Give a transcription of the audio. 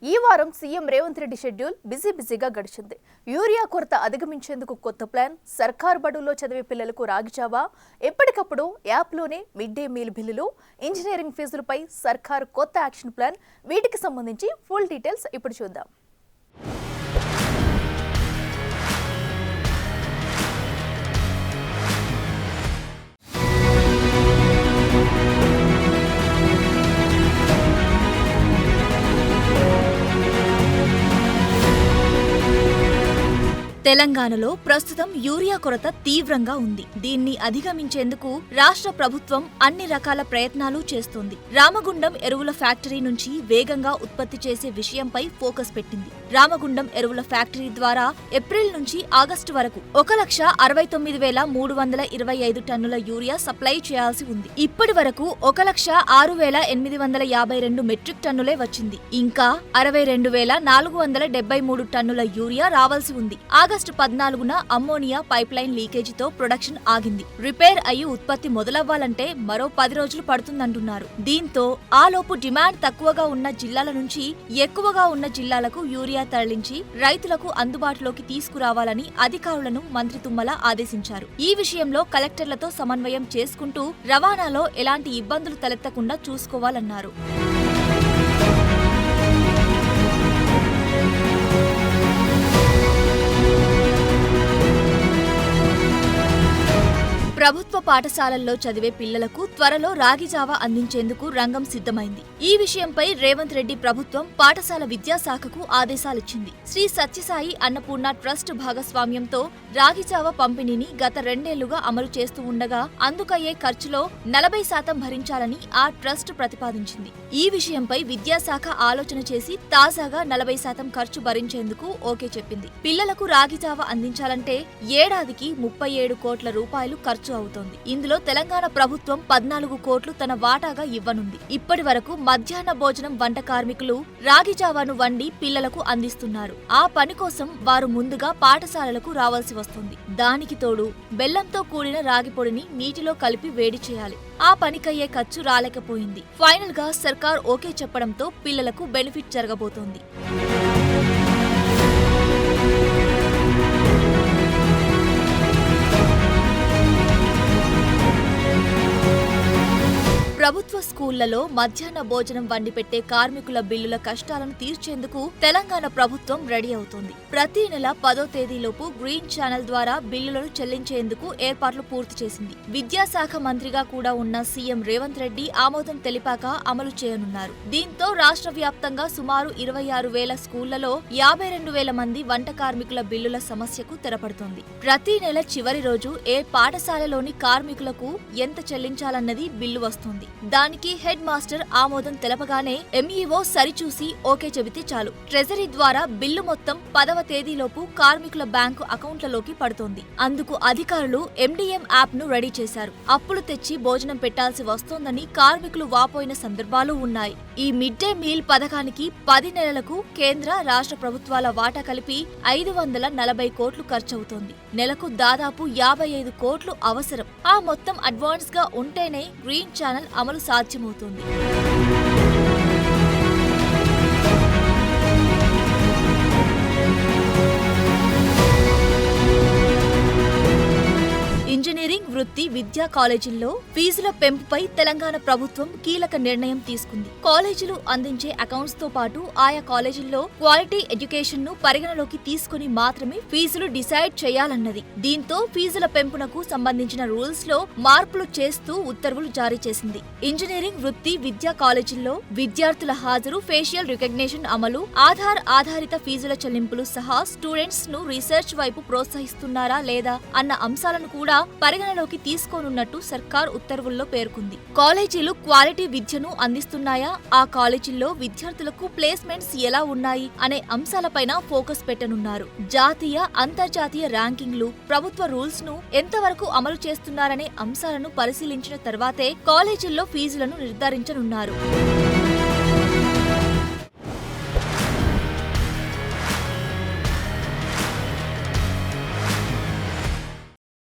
ఈ వారం CM Revanth Reddy schedule బిజీగా గడిచింది. యూరియా కొరత అధిగమించేందుకు కొత్త ప్లాన్, సర్కారు బడుల్లో చదివే పిల్లలకు రాగిజావా, ఎప్పటికప్పుడు యాప్లోనే మిడ్ డే మీల్ బిల్లులు, ఇంజనీరింగ్ ఫీజులపై సర్కారు కొత్త యాక్షన్ ప్లాన్, వీటికి సంబంధించి ఫుల్ డీటెయిల్స్ ఇప్పుడు చూద్దాం. తెలంగాణలో ప్రస్తుతం యూరియా కొరత తీవ్రంగా ఉంది. దీన్ని అధిగమించేందుకు రాష్ట్ర ప్రభుత్వం అన్ని రకాల ప్రయత్నాలు చేస్తోంది. రామగుండం ఎరువుల ఫ్యాక్టరీ నుంచి వేగంగా ఉత్పత్తి చేసే విషయంపై ఫోకస్ పెట్టింది. రామగుండం ఎరువుల ఫ్యాక్టరీ ద్వారా ఏప్రిల్ నుంచి ఆగస్టు వరకు 1,69,325 టన్నుల యూరియా సప్లై చేయాల్సి ఉంది. ఇప్పటి వరకు 1,06,852 మెట్రిక్ టన్నులే వచ్చింది. ఇంకా 62,473 టన్నుల యూరియా రావాల్సి ఉంది. ఆగస్టు 14న అమ్మోనియా పైప్లైన్ లీకేజీతో ప్రొడక్షన్ ఆగింది. రిపేర్ అయ్యి ఉత్పత్తి మొదలవ్వాలంటే మరో 10 రోజులు పడుతుందంటున్నారు. దీంతో ఆలోపు డిమాండ్ తక్కువగా ఉన్న జిల్లాల నుంచి ఎక్కువగా ఉన్న జిల్లాలకు యూరియా తరలించి రైతులకు అందుబాటులోకి తీసుకురావాలని అధికారులను మంత్రి తుమ్మల ఆదేశించారు. ఈ విషయంలో కలెక్టర్లతో సమన్వయం చేసుకుంటూ రవాణాలో ఎలాంటి ఇబ్బందులు తలెత్తకుండా చూసుకోవాలన్నారు. ప్రభుత్వ పాఠశాలల్లో చదివే పిల్లలకు త్వరలో రాగిజావా అందించేందుకు రంగం సిద్ధమైంది. ఈ విషయంపై రేవంత్ రెడ్డి ప్రభుత్వం పాఠశాల విద్యాశాఖకు ఆదేశాలిచ్చింది. శ్రీ సత్యసాయి అన్నపూర్ణ ట్రస్ట్ భాగస్వామ్యంతో రాగిజావా పంపిణీని గత 2 ఏళ్లుగా అమలు చేస్తూ ఉండగా అందుకయ్యే ఖర్చులో 40% భరించాలని ఆ ట్రస్ట్ ప్రతిపాదించింది. ఈ విషయంపై విద్యాశాఖ ఆలోచన చేసి తాజాగా 40% ఖర్చు భరించేందుకు ఓకే చెప్పింది. పిల్లలకు రాగిజావా అందించాలంటే ఏడాదికి 37 కోట్ల రూపాయలు ఖర్చు అవుతోంది. ఇందులో తెలంగాణ ప్రభుత్వం 14 కోట్లు తన వాటాగా ఇవ్వనుంది. ఇప్పటి వరకు మధ్యాహ్న భోజనం వంట కార్మికులు రాగిజావాను వండి పిల్లలకు అందిస్తున్నారు. ఆ పని కోసం వారు ముందుగా పాఠశాలలకు రావాల్సి వస్తుంది. దానికి తోడు బెల్లంతో కూడిన రాగి పొడిని నీటిలో కలిపి వేడి చేయాలి. ఆ పనికయ్యే ఖర్చు రాలేకపోయింది. ఫైనల్ గా సర్కార్ ఓకే చెప్పడంతో పిల్లలకు బెనిఫిట్ జరగబోతోంది. ప్రభుత్వ స్కూళ్లలో మధ్యాహ్న భోజనం వండి పెట్టే కార్మికుల బిల్లుల కష్టాలను తీర్చేందుకు తెలంగాణ ప్రభుత్వం రెడీ అవుతోంది. ప్రతి నెల 10వ తేదీలోపు గ్రీన్ ఛానల్ ద్వారా బిల్లులను చెల్లించేందుకు ఏర్పాట్లు పూర్తి చేసింది. విద్యాశాఖ మంత్రిగా కూడా ఉన్న సీఎం రేవంత్ రెడ్డి ఆమోదం తెలిపాక అమలు చేయనున్నారు. దీంతో రాష్ట్ర వ్యాప్తంగా సుమారు 26,000 స్కూళ్లలో 52,000 మంది వంట కార్మికుల బిల్లుల సమస్యకు తెరపడుతోంది. ప్రతి నెల చివరి రోజు ఏ పాఠశాలలోని కార్మికులకు ఎంత చెల్లించాలన్నది బిల్లు వస్తుంది. దానికి హెడ్ మాస్టర్ ఆమోదం తెలపగానే ఎంఈఓ సరిచూసి ఓకే చెబితే చాలు. ట్రెజరీ ద్వారా బిల్లు మొత్తం 10వ తేదీలోపు కార్మికుల బ్యాంకు అకౌంట్లలోకి పడుతోంది. అందుకు అధికారులు ఎండిఎం యాప్ ను రెడీ చేశారు. అప్పులు తెచ్చి భోజనం పెట్టాల్సి వస్తోందని కార్మికులు వాపోయిన సందర్భాలు ఉన్నాయి. ఈ మిడ్ డే మీల్ పథకానికి 10 నెలలకు కేంద్ర రాష్ట్ర ప్రభుత్వాల వాటా కలిపి 540 కోట్లు ఖర్చవుతోంది. నెలకు దాదాపు 55 కోట్లు అవసరం. ఆ మొత్తం అడ్వాన్స్ గా ఉంటేనే గ్రీన్ ఛానల్ అమలు సాధ్యమవుతుంది. ఇంజనీరింగ్ వృత్తి విద్యా కాలేజీల్లో ఫీజుల పెంపుపై తెలంగాణ ప్రభుత్వం కీలక నిర్ణయం తీసుకుంది. కాలేజీలు అందించే అకౌంట్స్ తో పాటు ఆయా కాలేజీల్లో క్వాలిటీ ఎడ్యుకేషన్ ను పరిగణలోకి తీసుకుని మాత్రమే ఫీజులు డిసైడ్ చేయాలన్నది. దీంతో ఫీజుల పెంపునకు సంబంధించిన రూల్స్ లో మార్పులు చేస్తూ ఉత్తర్వులు జారీ చేసింది. ఇంజనీరింగ్ వృత్తి విద్యా కాలేజీల్లో విద్యార్థుల హాజరు, ఫేషియల్ రికగ్నిషన్ అమలు, ఆధార్ ఆధారిత ఫీజుల చెల్లింపులు సహా స్టూడెంట్స్ ను రీసెర్చ్ వైపు ప్రోత్సహిస్తున్నారా లేదా అన్న అంశాలను కూడా పరిగణలోకి తీసుకోనున్నట్టు సర్కార్ ఉత్తర్వుల్లో పేర్కొంది. కాలేజీలు క్వాలిటీ విద్యను అందిస్తున్నాయా, ఆ కాలేజీల్లో విద్యార్థులకు ప్లేస్మెంట్స్ ఎలా ఉన్నాయి అనే అంశాలపైన ఫోకస్ పెట్టనున్నారు. జాతీయ, అంతర్జాతీయ ర్యాంకింగ్లు, ప్రభుత్వ రూల్స్ ను ఎంతవరకు అమలు చేస్తున్నారనే అంశాలను పరిశీలించిన తర్వాతే కాలేజీల్లో ఫీజులను నిర్ధారించనున్నారు.